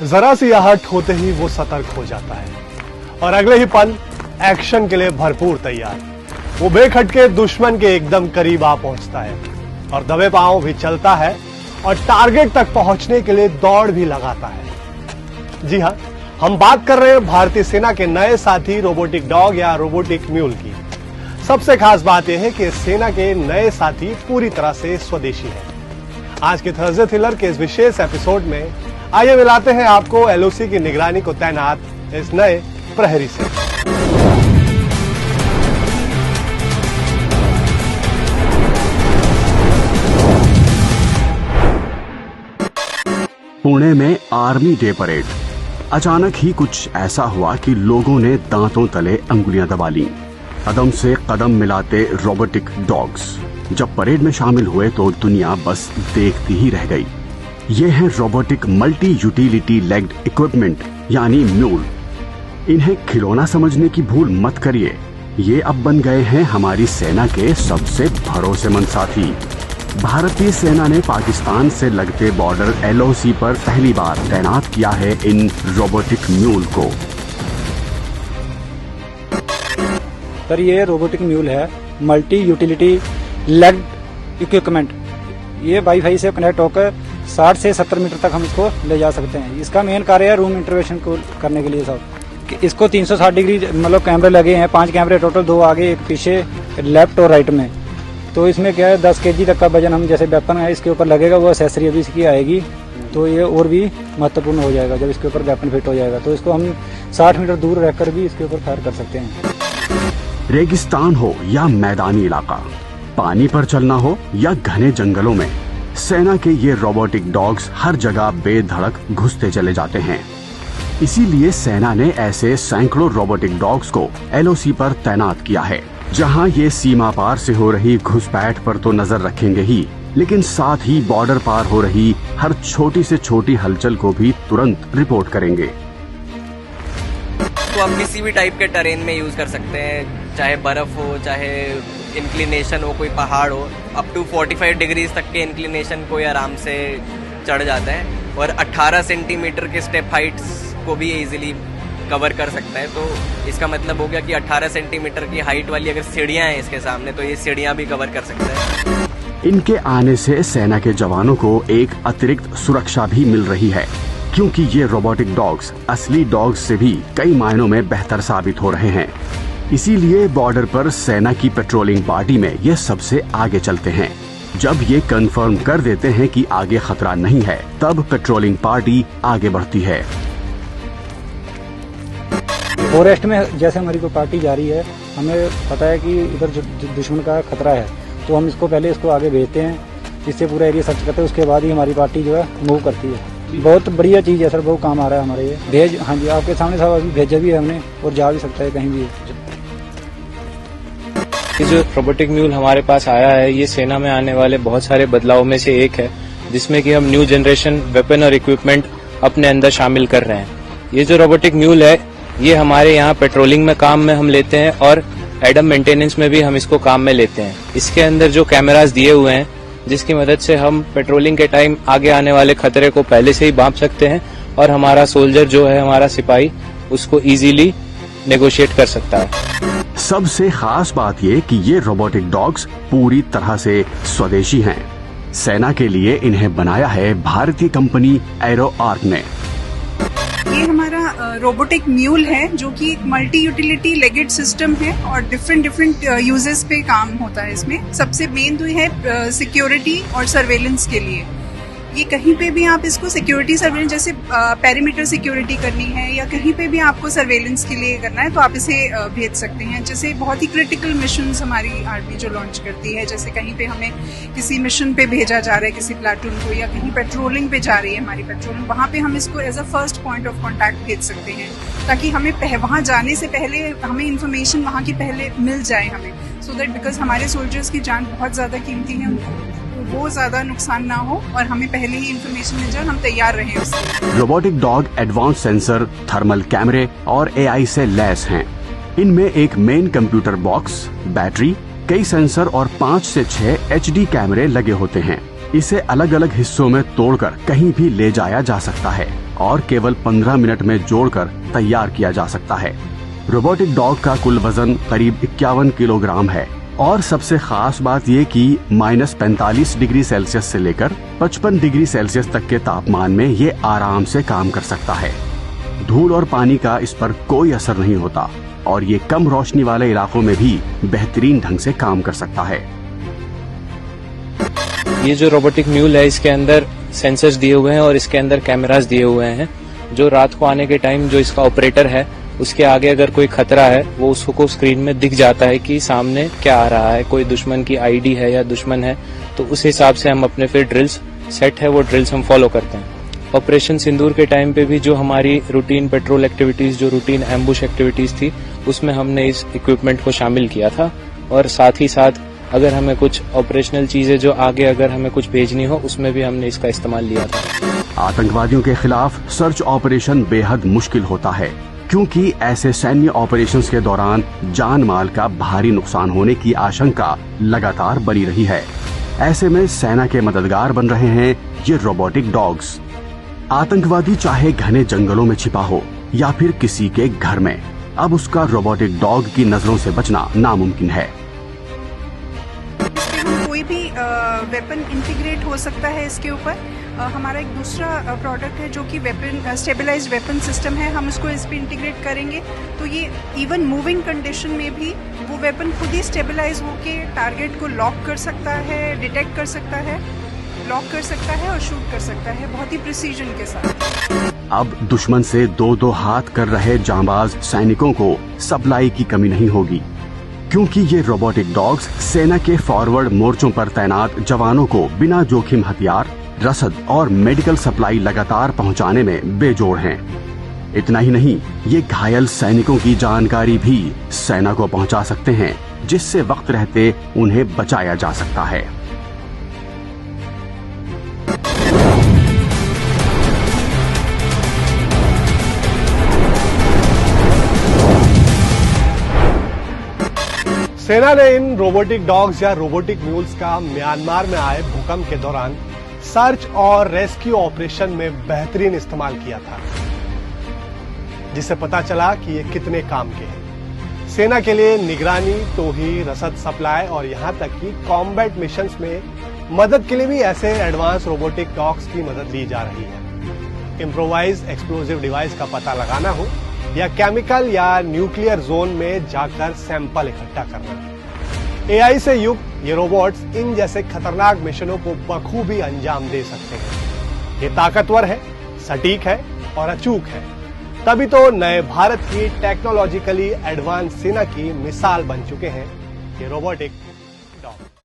जरा सी आहट होते ही वो सतर्क हो जाता है और अगले ही पल एक्शन के लिए भरपूर तैयार। वो बेखटके दुश्मन के एकदम करीब आ पहुंचता है और दबे पांव भी चलता है और टारगेट तक पहुंचने के लिए दौड़ भी लगाता है। जी हां, हम बात कर रहे हैं भारतीय सेना के नए साथी रोबोटिक डॉग या रोबोटिक म्यूल की। सबसे खास बात यह है कि सेना के नए साथी पूरी तरह से स्वदेशी हैं। आज के थर्सडे थ्रिलर के इस विशेष एपिसोड में आइए मिलाते हैं आपको एलओसी की निगरानी को तैनात इस नए प्रहरी से। पुणे में आर्मी डे परेड। अचानक ही कुछ ऐसा हुआ कि लोगों ने दांतों तले अंगुलियां दबा लीं। कदम से कदम मिलाते रोबोटिक डॉग्स जब परेड में शामिल हुए तो दुनिया बस देखती ही रह गई। ये है robotic multi utility legged equipment यानी म्यूल। इन्हें खिलौना समझने की भूल मत करिए। ये अब बन गए हैं हमारी सेना के सबसे भरोसेमंद साथी। भारतीय सेना ने पाकिस्तान से लगते बॉर्डर एलओसी पर पहली बार तैनात किया है इन रोबोटिक म्यूल को। सर, ये रोबोटिक म्यूल है मल्टी यूटिलिटी लेग्ड इक्विपमेंट। ये वाईफाई से कनेक्ट होकर 60 से 70 मीटर तक हम इसको ले जा सकते हैं। इसका मेन कार्य है रूम इंटरवेंशन को करने के लिए साहब। इसको 360 डिग्री मतलब कैमरे लगे हैं, 5 कैमरे टोटल, 2 आगे 1 पीछे, लेफ्ट और राइट में। तो इसमें क्या है 10 केजी तक का वजन हम जैसे वेपन है इसके ऊपर लगेगा, वो एक्सेसरी अभी इसकी आएगी तो ये और भी महत्वपूर्ण हो जाएगा जब इसके ऊपर वेपन फिट हो जाएगा। तो इसको हम 60 मीटर दूर रहकर भी इसके ऊपर फायर कर सकते हैं। रेगिस्तान हो या मैदानी इलाका, पानी पर चलना हो या घने जंगलों में, सेना के ये रोबोटिक डॉग्स हर जगह बेधड़क घुसते चले जाते हैं। इसीलिए सेना ने ऐसे सैकड़ों रोबोटिक डॉग्स को एलओसी पर तैनात किया है, जहां ये सीमा पार से हो रही घुसपैठ पर तो नजर रखेंगे ही, लेकिन साथ ही बॉर्डर पार हो रही हर छोटी से छोटी हलचल को भी तुरंत रिपोर्ट करेंगे। तो आप किसी भी टाइप के टेरेन में यूज कर सकते हैं, चाहे बर्फ हो, चाहे इंक्लिनेशन हो, कोई पहाड़ हो। अप टू 45 डिग्रीज तक के इंक्लिनेशन को आराम से चढ़ जाता है और 18 सेंटीमीटर के स्टेप हाइट्स को भी इजीली कवर कर सकता है। तो इसका मतलब हो गया कि 18 सेंटीमीटर की हाइट वाली अगर सीढ़ियां हैं इसके सामने तो ये सीढ़ियां भी कवर कर सकता है। इनके आने से सेना के जवानों को एक अतिरिक्त सुरक्षा भी मिल रही है, क्योंकि ये रोबोटिक डॉग्स असली डॉग्स से भी कई मायनों में बेहतर साबित हो रहे हैं। इसीलिए बॉर्डर पर सेना की पेट्रोलिंग पार्टी में ये सबसे आगे चलते हैं। जब ये कंफर्म कर देते हैं कि आगे खतरा नहीं है, तब पेट्रोलिंग पार्टी आगे बढ़ती है। फॉरेस्ट में जैसे हमारी को पार्टी जा रही है, हमें पता है कि इधर दुश्मन का खतरा है, तो हम इसको पहले इसको आगे भेजते हैं, इससे पूरा एरिया सर्च करते हैं, उसके बाद ही हमारी पार्टी जो है मूव करती है। बहुत बढ़िया चीज़ है सर, बहुत काम आ रहा है हमारे ये भेज। हाँ जी, आपके सामने साहब अभी भेजा भी है हमने और जा भी सकता है कहीं भी। ये जो रोबोटिक म्यूल हमारे पास आया है, ये सेना में आने वाले बहुत सारे बदलाव में से एक है, जिसमें कि हम न्यू जनरेशन वेपन और इक्विपमेंट अपने अंदर शामिल कर रहे हैं। ये जो रोबोटिक म्यूल है, ये हमारे यहाँ पेट्रोलिंग में काम में हम लेते हैं और एडम मेंटेनेंस में भी हम इसको काम में लेते हैं। इसके अंदर जो कैमरास दिए हुए हैं, जिसकी मदद से हम पेट्रोलिंग के टाइम आगे आने वाले खतरे को पहले से ही भांप सकते हैं और हमारा सोल्जर जो है, हमारा सिपाही, उसको इजीली नेगोशिएट कर सकता है। सबसे खास बात ये कि ये रोबोटिक डॉग्स पूरी तरह से स्वदेशी हैं। सेना के लिए इन्हें बनाया है भारतीय कंपनी एरो आर्क ने। ये हमारा रोबोटिक म्यूल है जो कि एक मल्टी यूटिलिटी लेगेड सिस्टम है और डिफरेंट यूजेस पे काम होता है। इसमें सबसे मेन तो है सिक्योरिटी और सर्वेलेंस के लिए। ये कहीं पे भी आप इसको सिक्योरिटी सर्वेलेंस, जैसे पेरीमीटर सिक्योरिटी करनी है या कहीं पे भी आपको सर्वेलेंस के लिए करना है तो आप इसे भेज सकते हैं। जैसे बहुत ही क्रिटिकल मिशंस हमारी आर्मी जो लॉन्च करती है, जैसे कहीं पे हमें किसी मिशन पे भेजा जा रहा है किसी प्लाटून को, या कहीं पेट्रोलिंग पे जा रही है हमारी पेट्रोलिंग, वहाँ पे हम इसको as a first point of contact भेज सकते हैं, ताकि हमें वहाँ जाने से पहले हमें इन्फॉर्मेशन वहाँ की पहले मिल जाए हमें, सो दैट बिकॉज हमारे सोल्जर्स की जान बहुत ज़्यादा कीमती है, वो ज्यादा नुकसान ना हो और हमें पहले ही इन्फॉर्मेशन मिल जाए, हम तैयार रहें उससे। Robotic dog advance sensor, thermal कैमरे और एआई से लैस हैं। इनमें एक मेन कंप्यूटर बॉक्स, बैटरी, कई सेंसर और 5 से 6 HD कैमरे लगे होते हैं। इसे अलग अलग हिस्सों में तोड़कर कहीं भी ले जाया जा सकता है और केवल 15 मिनट में जोड़कर तैयार किया जा सकता है। रोबोटिक डॉग का कुल वजन करीब 51 किलोग्राम है और सबसे खास बात ये कि -45 डिग्री सेल्सियस से लेकर 55 डिग्री सेल्सियस तक के तापमान में ये आराम से काम कर सकता है। धूल और पानी का इस पर कोई असर नहीं होता और ये कम रोशनी वाले इलाकों में भी बेहतरीन ढंग से काम कर सकता है। ये जो रोबोटिक म्यूल है इसके अंदर सेंसर्स दिए हुए हैं और इसके अंदर कैमरास दिए हुए हैं, जो रात को आने के टाइम जो इसका ऑपरेटर है उसके आगे अगर कोई खतरा है वो उसको स्क्रीन में दिख जाता है कि सामने क्या आ रहा है, कोई दुश्मन की आईडी है या दुश्मन है, तो उस हिसाब से हम अपने फिर ड्रिल्स सेट है वो ड्रिल्स हम फॉलो करते हैं। ऑपरेशन सिंदूर के टाइम पे भी जो हमारी रूटीन पेट्रोल एक्टिविटीज, जो रूटीन एम्बुश एक्टिविटीज थी, उसमें हमने इस इक्विपमेंट को शामिल किया था और साथ ही साथ अगर हमें कुछ ऑपरेशनल चीजें जो आगे अगर हमें कुछ भेजनी हो उसमें भी हमने इसका इस्तेमाल लिया था। आतंकवादियों के खिलाफ सर्च ऑपरेशन बेहद मुश्किल होता है क्योंकि ऐसे सैन्य ऑपरेशंस के दौरान जान माल का भारी नुकसान होने की आशंका लगातार बनी रही है। ऐसे में सेना के मददगार बन रहे हैं ये रोबोटिक डॉग्स। आतंकवादी चाहे घने जंगलों में छिपा हो या फिर किसी के घर में, अब उसका रोबोटिक डॉग की नजरों से बचना नामुमकिन है। कोई भी वेपन इंटीग्रेट हो सकता है इसके ऊपर। हमारा एक दूसरा प्रोडक्ट है जो कि वेपन स्टेबलाइज्ड वेपन सिस्टम है, हम उसको इस पे इंटीग्रेट करेंगे तो ये इवन मूविंग कंडीशन में भी वो वेपन खुद ही स्टेबलाइज होके टारगेट को लॉक कर सकता है, डिटेक्ट कर सकता है, लॉक कर सकता है और शूट कर सकता है बहुत ही प्रिसीजन के साथ। अब दुश्मन से दो हाथ कर रहे जांबाज सैनिकों को सप्लाई की कमी नहीं होगी क्योंकि ये रोबोटिक डॉग्स सेना के फॉरवर्ड मोर्चों पर तैनात जवानों को बिना जोखिम हथियार, रसद और मेडिकल सप्लाई लगातार पहुंचाने में बेजोड़ हैं। इतना ही नहीं, ये घायल सैनिकों की जानकारी भी सेना को पहुंचा सकते हैं जिससे वक्त रहते उन्हें बचाया जा सकता है। सेना ने इन रोबोटिक डॉग्स या रोबोटिक म्यूल्स का म्यांमार में आए भूकंप के दौरान सर्च और रेस्क्यू ऑपरेशन में बेहतरीन इस्तेमाल किया था, जिससे पता चला कि ये कितने काम के हैं। सेना के लिए निगरानी, तोही, रसद सप्लाई और यहां तक कि कॉम्बैट मिशंस में मदद के लिए भी ऐसे एडवांस रोबोटिक डॉग्स की मदद ली जा रही है। इम्प्रोवाइज एक्सप्लोजिव डिवाइस का पता लगाना हो या केमिकल या न्यूक्लियर जोन में जाकर सैंपल इकट्ठा करना। एआई से युक्त ये रोबोट्स इन जैसे खतरनाक मिशनों को बखूबी अंजाम दे सकते हैं। ये ताकतवर है, सटीक है और अचूक है। तभी तो नए भारत की टेक्नोलॉजिकली एडवांस सेना की मिसाल बन चुके हैं ये रोबोटिक